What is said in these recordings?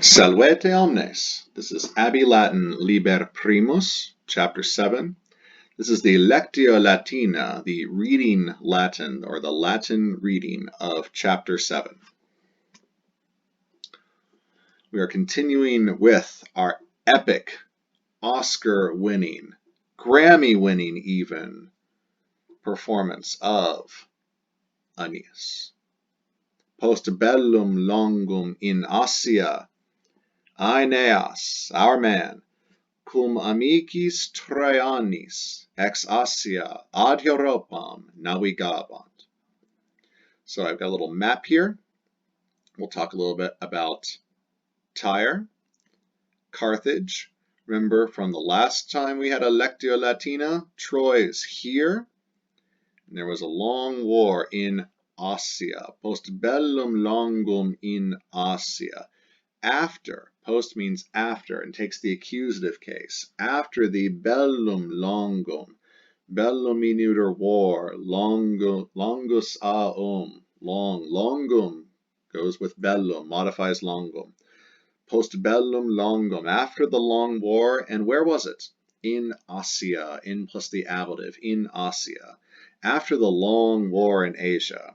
Salvete omnes. This is Abbey Latin Liber Primus, chapter 7. This is the Lectio Latina, the reading Latin, or the Latin reading of chapter 7. We are continuing with our epic, Oscar-winning, Grammy-winning even, performance of Aeneas. Post bellum longum in Asia, Aeneas, our man, cum amicis Troianis ex Asia ad Europam navigabant. So I've got a little map here. We'll talk a little bit about Tyre, Carthage. Remember from the last time we had a Lectio Latina, Troy is here. And there was a long war in Asia. Post bellum longum in Asia. After, post means after, and takes the accusative case. After the bellum longum, bellum in neuter war, longus long, longum goes with bellum, modifies longum. Post bellum longum, after the long war, and where was it? In Asia, in plus the ablative, in Asia. After the long war in Asia.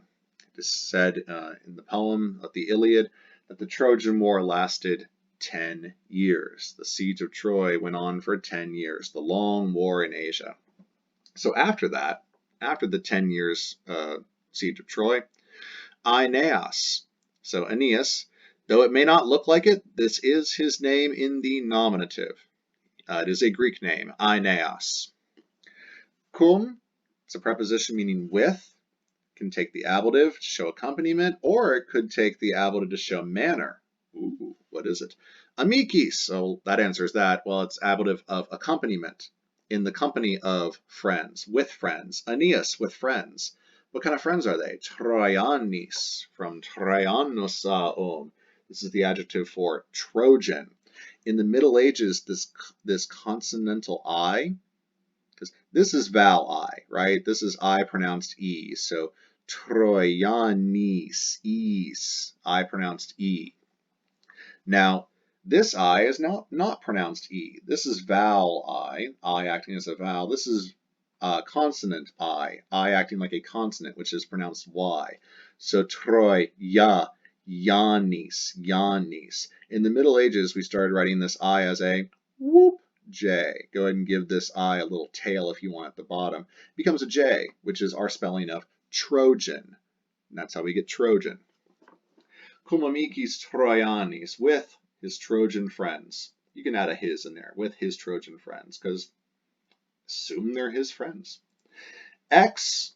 It is said in the poem of the Iliad that the Trojan War lasted 10 years. The siege of Troy went on for 10 years, the long war in Asia. So after that, after the 10 years siege of Troy, Aeneas, so Aeneas, though it may not look like it, this is his name in the nominative. It is a Greek name, Aeneas. Cum, it's a preposition meaning with, can take the ablative to show accompaniment, or it could take the ablative to show manner. Ooh, what is it? Amicis, so that answers that. Well, it's ablative of accompaniment, in the company of friends, with friends. Aeneas, with friends. What kind of friends are they? Troianis, from Troianosaon. This is the adjective for Trojan. In the Middle Ages, this consonantal I, because this is vowel I, right? This is I pronounced E, so Troianis, is, I pronounced E. Now, this I is not pronounced E. This is vowel I acting as a vowel. This is consonant I acting like a consonant, which is pronounced Y. So Troia, Yanis, Yanis. In the Middle Ages, we started writing this I as a whoop J. Go ahead and give this I a little tail if you want at the bottom. It becomes a J, which is our spelling of Trojan. And that's how we get Trojan. Cum amicis Troianis, with his Trojan friends. You can add a his in there, with his Trojan friends, because assume they're his friends. Ex,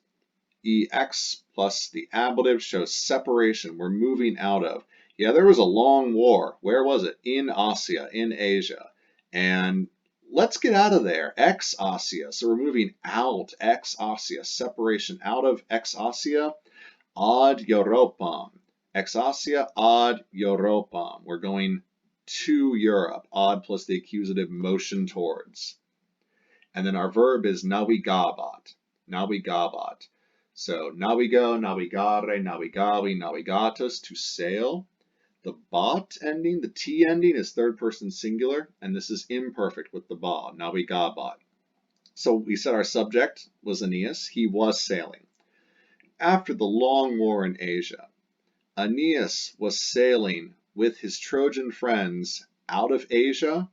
ex plus the ablative shows separation. We're moving out of. Yeah, there was a long war. Where was it? In Asia, in Asia. And let's get out of there. Ex Asia. So we're moving out. Ex Asia. Separation out of ex Asia. Ad Europam. Ex Asia ad Europam. We're going to Europe. Ad plus the accusative, motion towards. And then our verb is navigabat. Navigabat. So navigo, navigare, navigavi, navigatus, to sail. The bat ending, the T ending, is third person singular, and this is imperfect with the ba, navigabat. So we said our subject was Aeneas. He was sailing. After the long war in Asia, Aeneas was sailing with his Trojan friends out of Asia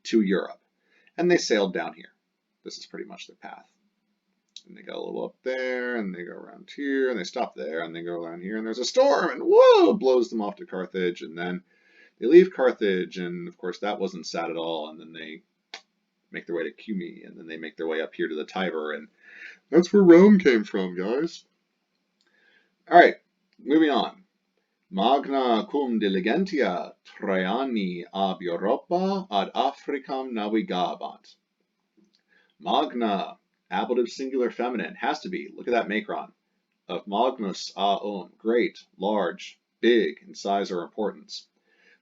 to Europe, and they sailed down here. This is pretty much their path. And they go a little up there, and they go around here, and they stop there, and they go around here, and there's a storm, and whoa, blows them off to Carthage, and then they leave Carthage, and of course that wasn't sad at all, and then they make their way to Cumae, and then they make their way up here to the Tiber, and that's where Rome came from, guys. All right, moving on. Magna cum diligentia Traiani ab Europa ad Africam navigabant. Magna, ablative singular feminine, has to be, look at that macron, of magnus aum, great, large, big in size or importance.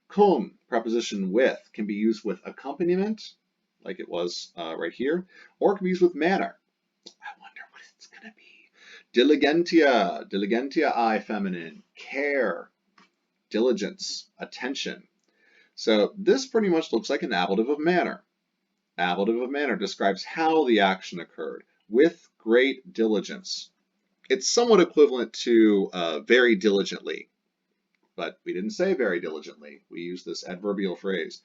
Cum, preposition with, can be used with accompaniment, like it was right here, or it can be used with manner. I wonder what it's going to be. Diligentia, diligentia I feminine, care, diligence, attention. So this pretty much looks like an ablative of manner. Ablative of manner describes how the action occurred, with great diligence. It's somewhat equivalent to very diligently, but we didn't say very diligently. We use this adverbial phrase,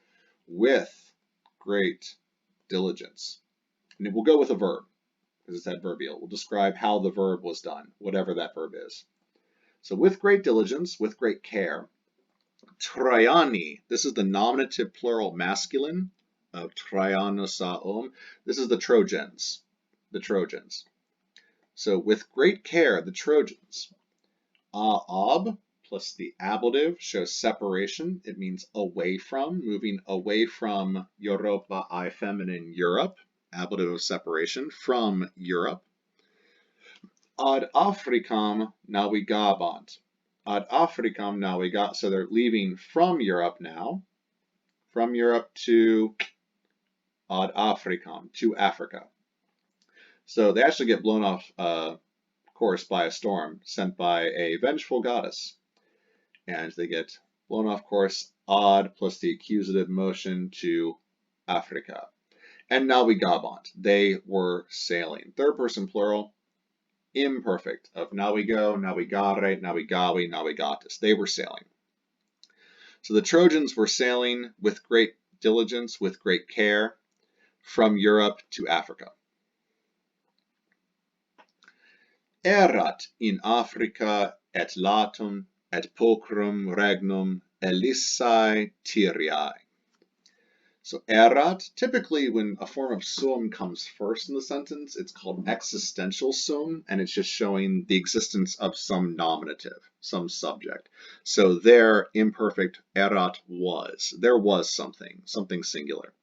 with great diligence. And we'll go with a verb, because it's adverbial. We'll describe how the verb was done, whatever that verb is. So with great diligence, with great care. Traiani, this is the nominative plural masculine of Traianosaum. This is the Trojans, So with great care, the Trojans. Ab plus the ablative shows separation. It means away from, moving away from Europa, I feminine, Europe. Ablative of separation, from Europe. Ad Africam navigabant. Ad Africam navigat, so they're leaving from Europe now, from Europe to ad Africam, to Africa. So they actually get blown off course by a storm sent by a vengeful goddess. And they get blown off course, ad plus the accusative motion to Africa. And navigabant, they were sailing. Third person plural, imperfect, of navigo, navigare, navigavi, navigatus. They were sailing. So the Trojans were sailing with great diligence, with great care, from Europe to Africa. Erat in Africa et latum et pulchrum regnum Elissae Tyriae. So erat, typically when a form of sum comes first in the sentence, it's called existential sum, and it's just showing the existence of some nominative, some subject. So there, imperfect, erat was. There was something singular.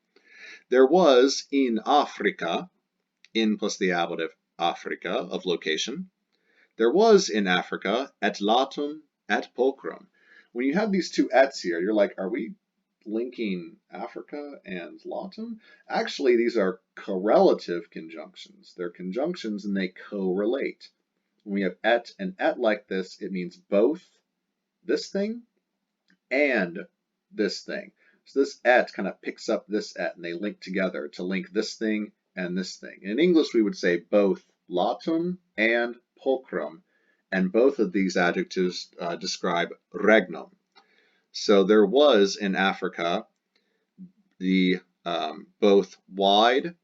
There was in Africa, in plus the ablative, Africa, of location. There was in Africa, et latum, et pulchrum. When you have these two ets here, you're like, are we linking Africa and latum? Actually, these are correlative conjunctions. They're conjunctions and they correlate. When we have et and et like this, it means both this thing and this thing. So this et kind of picks up this et and they link together to link this thing and this thing. In English, we would say both latum and pulchrum, and both of these adjectives describe regnum. So there was in Africa the both wide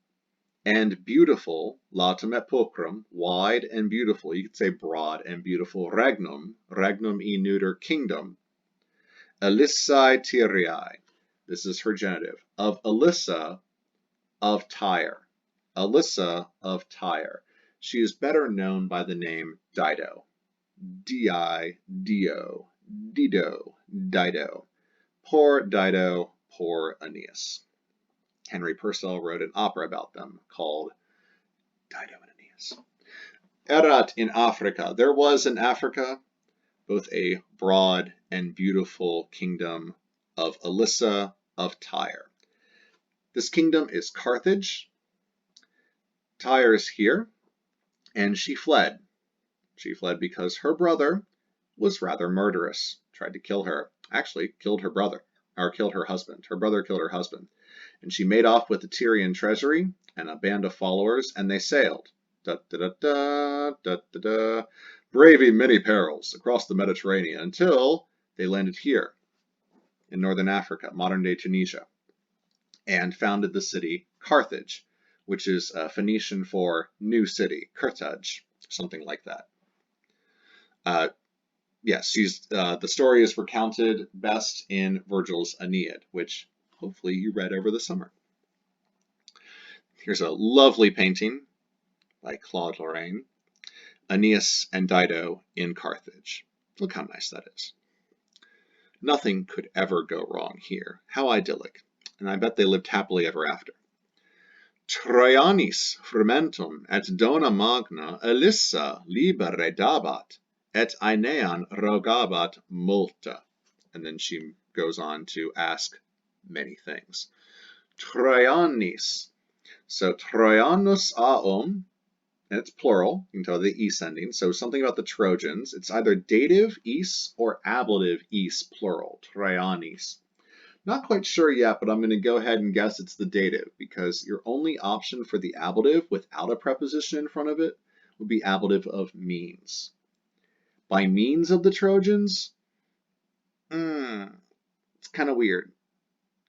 and beautiful, latum et pulchrum, wide and beautiful. You could say broad and beautiful, regnum, regnum e neuter, kingdom. Elissae Tyriae, this is her genitive, of Elissa of Tyre. Elissa of Tyre. She is better known by the name Dido. D-I-D-O, Dido, Dido. Poor Dido, poor Aeneas. Henry Purcell wrote an opera about them called Dido and Aeneas. Erat in Africa. There was in Africa both a broad and beautiful kingdom of Elissa of Tyre. This kingdom is Carthage. Tyre is here, and she fled. She fled because her brother was rather murderous, tried to kill her. Actually, killed her brother, or killed her husband. Her brother killed her husband. And she made off with the Tyrian treasury and a band of followers, and they sailed, braving many perils across the Mediterranean until they landed here in northern Africa, modern-day Tunisia, and founded the city Carthage, which is Phoenician for new city, Carthage, something like that. Yes, the story is recounted best in Virgil's Aeneid, which hopefully you read over the summer. Here's a lovely painting by Claude Lorraine, Aeneas and Dido in Carthage. Look how nice that is. Nothing could ever go wrong here. How idyllic. And I bet they lived happily ever after. Traianis frumentum et dona magna Elissa Liber dabat, et Aenean rogabat multa. And then she goes on to ask many things. Traianis. So Traianus aum, and it's plural. You can tell the is ending. So something about the Trojans. It's either dative is or ablative is, plural, Trojanis. Not quite sure yet, but I'm going to go ahead and guess it's the dative, because your only option for the ablative without a preposition in front of it would be ablative of means. By means of the Trojans? It's kind of weird.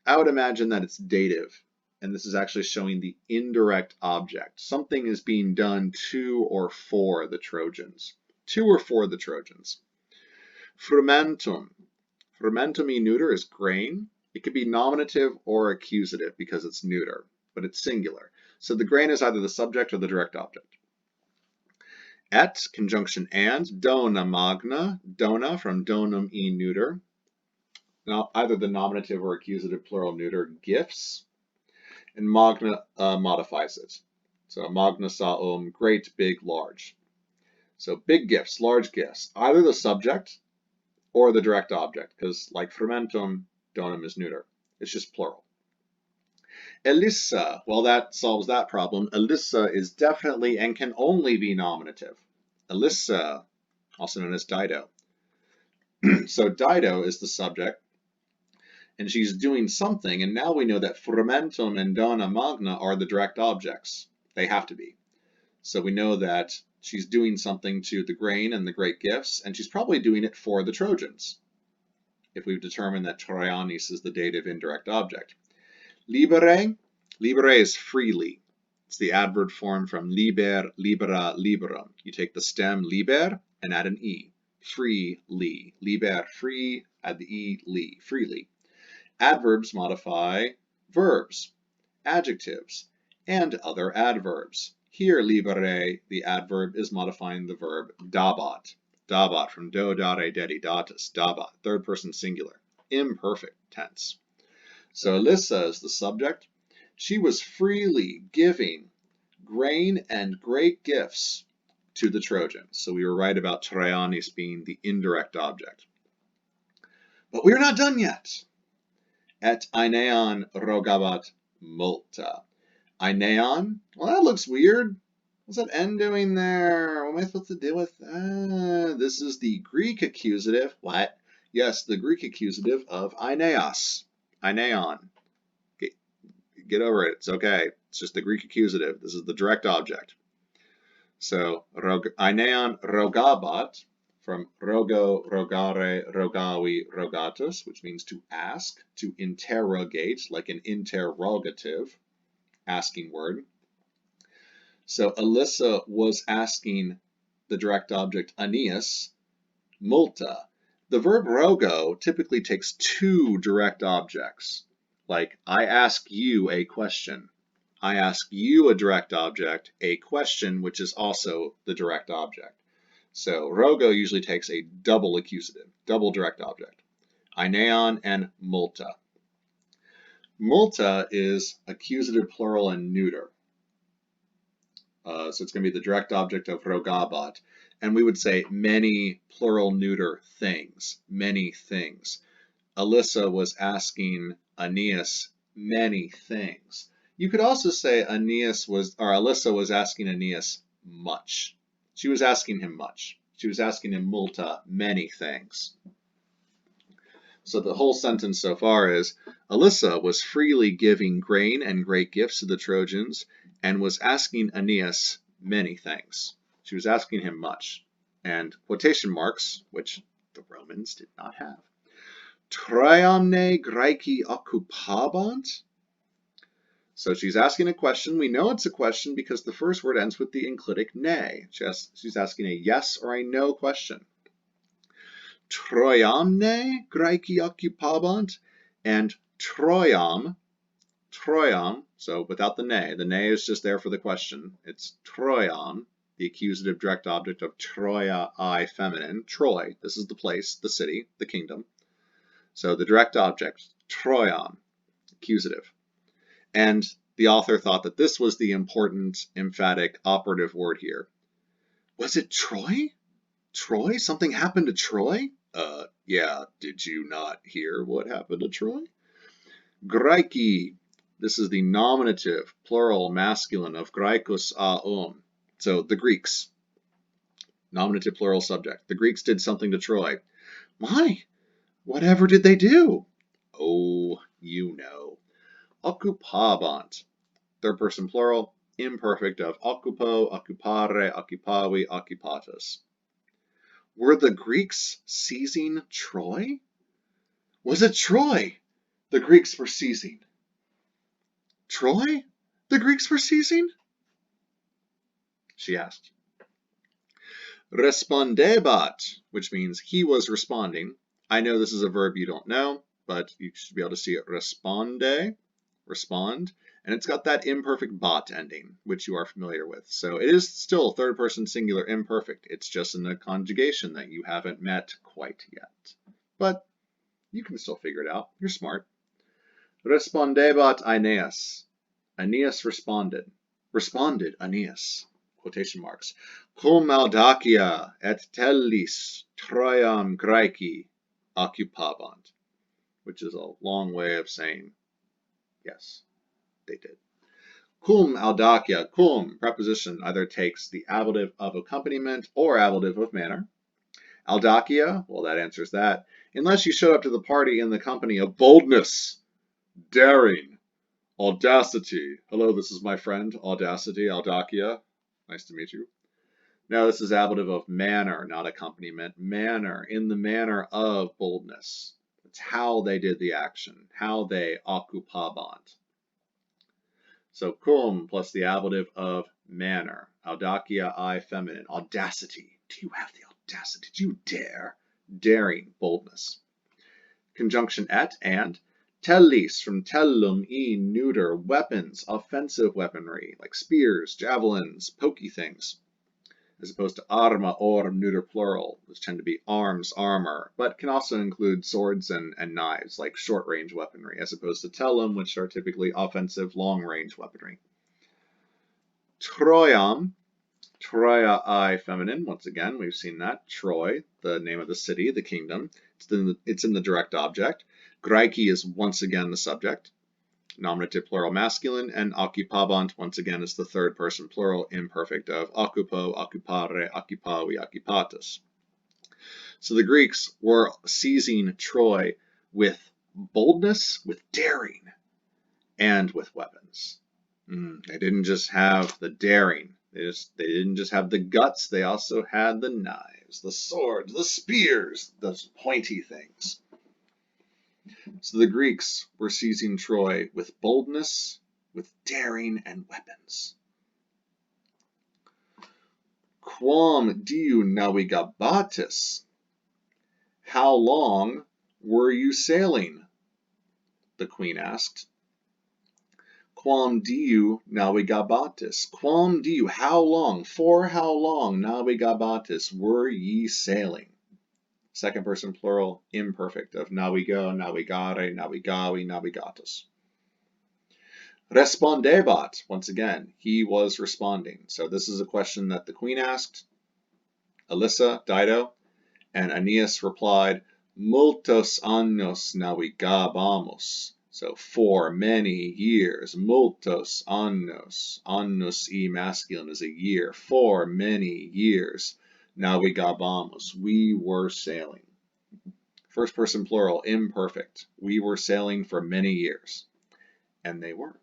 I would imagine that it's dative, and this is actually showing the indirect object. Something is being done to or for the Trojans. To or for the Trojans. Frumentum. Frumentum in neuter is grain. It could be nominative or accusative because it's neuter, but it's singular. So the grain is either the subject or the direct object. Et, conjunction and, dona magna, dona from donum in neuter. Now, either the nominative or accusative plural neuter, gifts, and magna modifies it. So magna saum, great, big, large. So big gifts, large gifts, either the subject or the direct object, because like frumentum, donum is neuter. It's just plural. Elissa, well, that solves that problem. Elissa is definitely and can only be nominative. Elissa, also known as Dido. So Dido is the subject, and she's doing something, and now we know that frumentum and dona magna are the direct objects. They have to be. So we know that she's doing something to the grain and the great gifts, and she's probably doing it for the Trojans, if we've determined that Trojanis is the dative indirect object. Libere, libere is freely. It's the adverb form from liber, libera, liberum. You take the stem liber and add an e. Freely. Liber, free, add the e, li, freely. Adverbs modify verbs, adjectives, and other adverbs. Here, libere, the adverb, is modifying the verb dabat. Dabat from do, dare, dedi, datus. Dabat, third person singular, imperfect tense. So Elissa is the subject. She was freely giving grain and great gifts to the Trojans. So we were right about Trojanis being the indirect object. But we're not done yet. Et aineon rogabat multa. Aineon, well, that looks weird. What's that N doing there? What am I supposed to do with that? This is the Greek accusative. What? Yes, the Greek accusative of aineos. Aineon. Get over it. It's okay. It's just the Greek accusative. This is the direct object. So, aineon rogabat, from rogo, rogare, rogawi, rogatus, which means to ask, to interrogate, like an interrogative, asking word. So Elissa was asking the direct object Aeneas multa. The verb rogo typically takes two direct objects. Like, I ask you a question. I ask you a direct object, a question, which is also the direct object. So rogo usually takes a double accusative, double direct object. Aineon and multa. Multa is accusative plural and neuter. So it's going to be the direct object of rogabat. And we would say many plural neuter things, many things. Elissa was asking Aeneas many things. You could also say Elissa was asking Aeneas much. She was asking him much. She was asking him multa, many things. So the whole sentence so far is, Elissa was freely giving grain and great gifts to the Trojans and was asking Aeneas many things. She was asking him much. And quotation marks, which the Romans did not have. Troiamne Graeci occupabant? So she's asking a question. We know it's a question because the first word ends with the enclitic ne. She's asking a yes or a no question. Troiamne Graeci occupabant, and Troiam, so without the ne is just there for the question. It's Troiam, the accusative direct object of Troia I feminine. Troy, this is the place, the city, the kingdom. So the direct object, Troiam, accusative. And the author thought that this was the important, emphatic, operative word here. Was it Troy? Troy? Something happened to Troy? Yeah, did you not hear what happened to Troy? Graeci, this is the nominative, plural, masculine of Graecus aum. So the Greeks, nominative plural subject. The Greeks did something to Troy. Why? Whatever did they do? Oh, you know. Occupabant. Third person plural, imperfect of occupo, occupare, occupavi, occupatus. Were the Greeks seizing Troy? Was it Troy the Greeks were seizing? Troy the Greeks were seizing? She asked. Respondebat, which means he was responding. I know this is a verb you don't know, but you should be able to see it. Responde, respond, and it's got that imperfect bat ending, which you are familiar with. So it is still third person singular imperfect. It's just in a conjugation that you haven't met quite yet. But you can still figure it out. You're smart. Respondebat Aeneas. Aeneas responded. Responded Aeneas. Quotation marks. Cum Audacia et tellis Troiam Graeci occupabant. Which is a long way of saying, yes, they did. Cum Audacia, cum, preposition either takes the ablative of accompaniment or ablative of manner. Audacia, well, that answers that. Unless you showed up to the party in the company of boldness, daring, audacity. Hello, this is my friend, Audacity, Audacia. Nice to meet you. Now this is ablative of manner, not accompaniment. Manner, in the manner of boldness. It's how they did the action, how they occupabant. So cum plus the ablative of manner. Audacia I feminine. Audacity. Do you have the audacity? Do you dare? Daring, boldness. Conjunction et and. Tellis from tellum e neuter, weapons, offensive weaponry, like spears, javelins, pokey things, as opposed to arma or neuter plural, which tend to be arms, armor, but can also include swords and knives, like short-range weaponry, as opposed to tellum, which are typically offensive, long-range weaponry. Troiam, Troia I feminine, once again, we've seen that. Troy, the name of the city, the kingdom, it's in the direct object. Graeci is once again the subject, nominative plural masculine, and occupabant once again is the third person plural imperfect of occupo, occupare, occupavi, occupatus. So the Greeks were seizing Troy with boldness, with daring, and with weapons. They didn't just have the daring. They didn't just have the guts. They also had the knives, the swords, the spears, those pointy things. So the Greeks were seizing Troy with boldness, with daring, and weapons. Quam diu navigabatis? How long were you sailing? The queen asked. Quam diu navigabatis? Quam diu, how long, for how long, navigabatis, were ye sailing? Second person plural, imperfect of navigo, navigare, navigavi, navigatus. Respondebat, once again, he was responding. So this is a question that the queen asked, Alyssa, Dido, and Aeneas replied, multos annos navigabamos. So for many years, multos annos, annus e masculine is a year, for many years. Navigabamos, we were sailing. First person plural, imperfect. We were sailing for many years. And they were.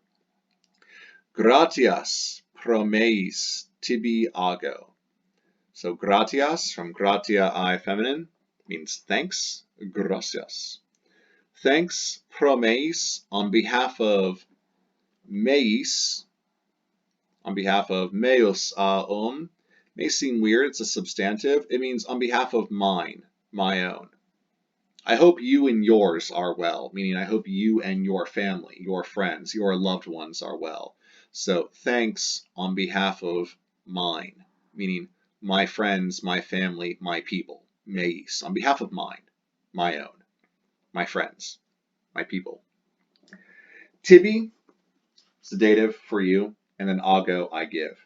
Gratias promeis tibi ago. So gratias, from gratia I feminine, means thanks. Gracias. Thanks promeis on behalf of meis, on behalf of meus aum. May seem weird, it's a substantive. It means on behalf of mine, my own. I hope you and yours are well, meaning I hope you and your family, your friends, your loved ones are well. So thanks on behalf of mine, meaning my friends, my family, my people. Meis, on behalf of mine, my own, my friends, my people. Tibi, sedative for you, and then ago, I give.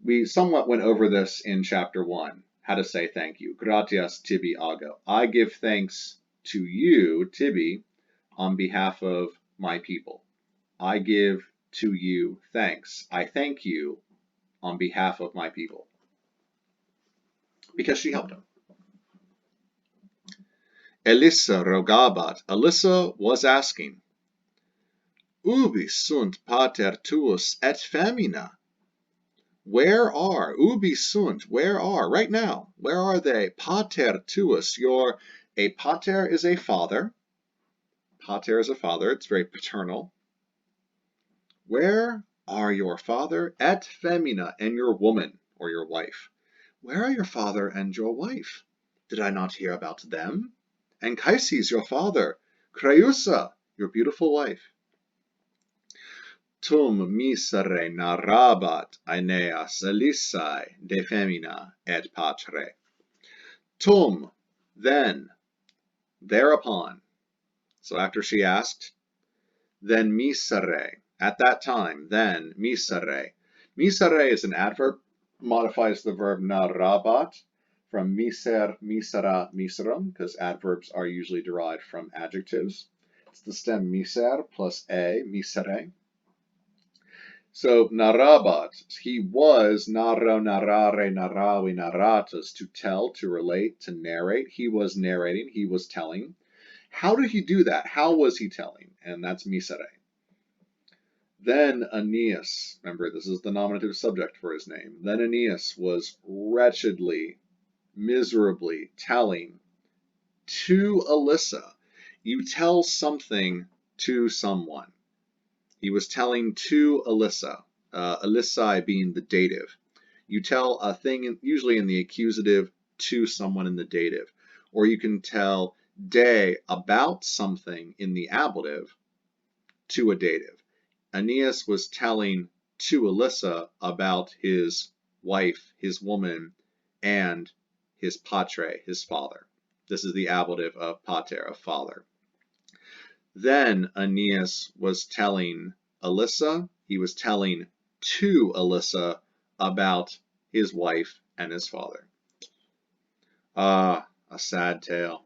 We somewhat went over this in chapter 1, how to say thank you. Gratias tibi ago. I give thanks to you, tibi, on behalf of my people. I give to you thanks. I thank you on behalf of my people. Because she helped him. Elissa rogabat. Elissa was asking, Ubi sunt pater tuus et femina? Where are, ubi sunt, where are, right now, where are they? Pater tuus, a pater is a father. Pater is a father, it's very paternal. Where are your father et femina, and your woman, or your wife? Where are your father and your wife? Did I not hear about them? And Chaisis, your father, Creusa, your beautiful wife. Tum misere narrabat Aeneas Elissae de femina et patre. Tum, then, thereupon. So after she asked, then misere, at that time, then misere. Misere is an adverb, modifies the verb narrabat from miser, misera, miserum, because adverbs are usually derived from adjectives. It's the stem miser plus a, misere. So narrabat, he was narro, narrare, narravi, narratus, to tell, to relate, to narrate. He was narrating, he was telling. How did he do that? How was he telling? And that's misere. Then Aeneas, remember this is the nominative subject for his name, then Aeneas was wretchedly, miserably telling to Elissa. You tell something to someone. He was telling to Elissa, Elissa being the dative. You tell a thing, usually in the accusative, to someone in the dative. Or you can tell de about something in the ablative to a dative. Aeneas was telling to Elissa about his wife, his woman, and his patre, his father. This is the ablative of pater, of father. Then Aeneas was telling Elissa, he was telling to Elissa about his wife and his father. Ah, a sad tale.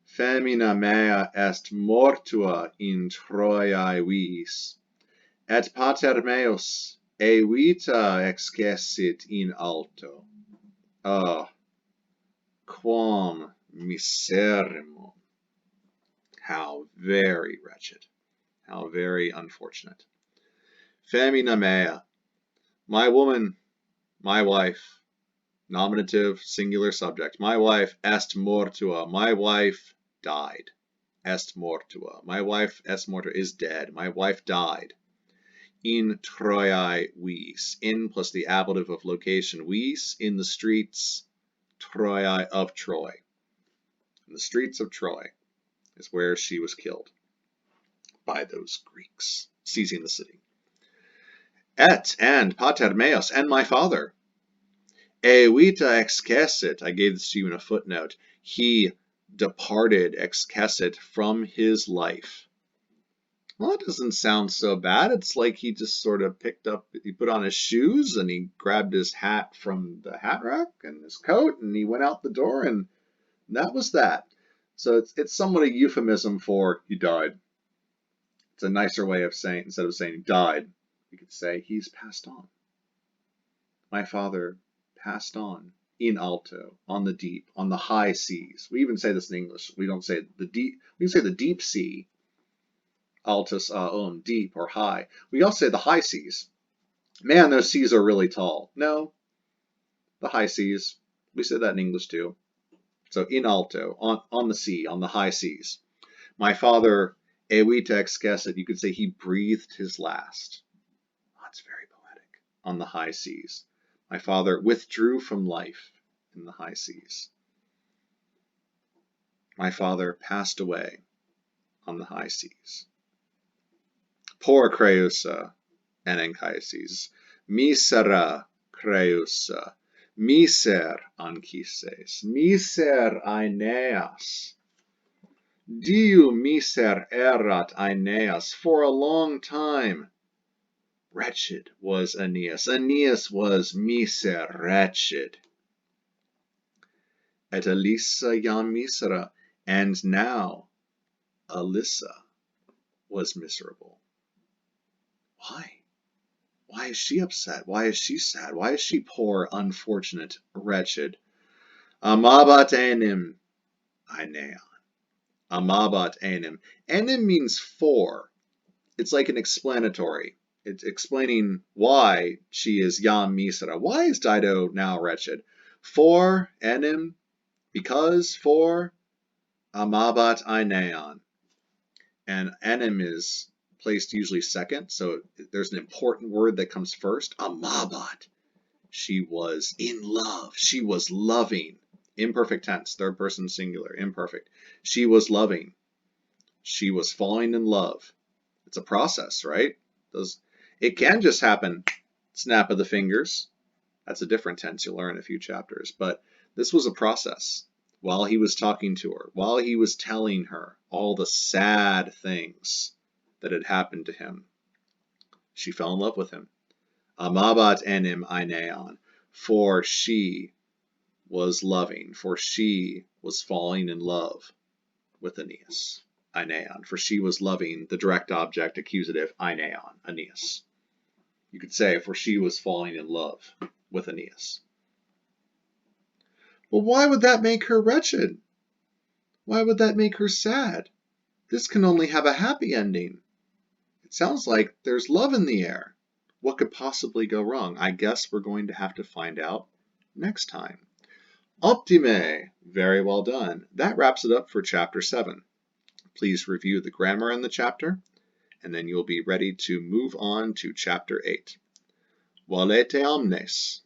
Femina mea est mortua in Troiae vis, et pater meus evita excessit in alto. Ah, quam miserrimum. How very wretched. How very unfortunate. Femina mea, my woman, my wife, nominative, singular subject. My wife, est mortua, my wife died. Est mortua, my wife, est mortua, is dead. My wife died. In Troiae vis, in plus the ablative of location, vis, in the streets, Troiae of Troy. In the streets of Troy is where she was killed by those Greeks seizing the city. Et, and pater meus, and my father. Evita excessit, I gave this to you in a footnote. He departed, excessit, from his life. Well, that doesn't sound so bad. It's like he just sort of he put on his shoes and he grabbed his hat from the hat rack and his coat and he went out the door and that was that. So it's somewhat a euphemism for he died. It's a nicer way of saying, instead of saying died, we could say he's passed on. My father passed on in alto, on the deep, on the high seas. We even say this in English. We don't say the deep, we can say the deep sea, altus deep or high. We also say the high seas. Man, those seas are really tall. No, the high seas. We say that in English too. So in alto, on the sea, on the high seas. My father, evita excessit, you could say he breathed his last. That's very poetic. On the high seas. My father withdrew from life in the high seas. My father passed away on the high seas. Poor Creusa and Anchises. Misera Creusa. Miser Anchises. Miser Aeneas. Diu miser erat Aeneas. For a long time, wretched was Aeneas. Aeneas was miser, wretched. Et Elissa jam misera. And now, Elissa was miserable. Why? Why is she upset? Why is she sad? Why is she poor, unfortunate, wretched? Amabat enim ainean. Amabat enim. Enim means for. It's like an explanatory. It's explaining why she is yam misera. Why is Dido now wretched? For enim, because, for amabat ainean. And enim is placed usually second, so there's an important word that comes first. Amabat. She was in love. She was loving. Imperfect tense, third person singular, imperfect. She was loving. She was falling in love. It's a process, right? It can just happen, snap of the fingers. That's a different tense you'll learn in a few chapters. But this was a process. While he was talking to her, while he was telling her all the sad things that had happened to him, she fell in love with him. Amabat enim ainean, for she was loving, for she was falling in love with Aeneas. Ainean, for she was loving the direct object accusative ainean, Aeneas. You could say, for she was falling in love with Aeneas. Well, why would that make her wretched? Why would that make her sad? This can only have a happy ending. It sounds like there's love in the air. What could possibly go wrong? I guess we're going to have to find out next time. Optime! Very well done. That wraps it up for Chapter 7. Please review the grammar in the chapter, and then you'll be ready to move on to Chapter 8. Valete omnes.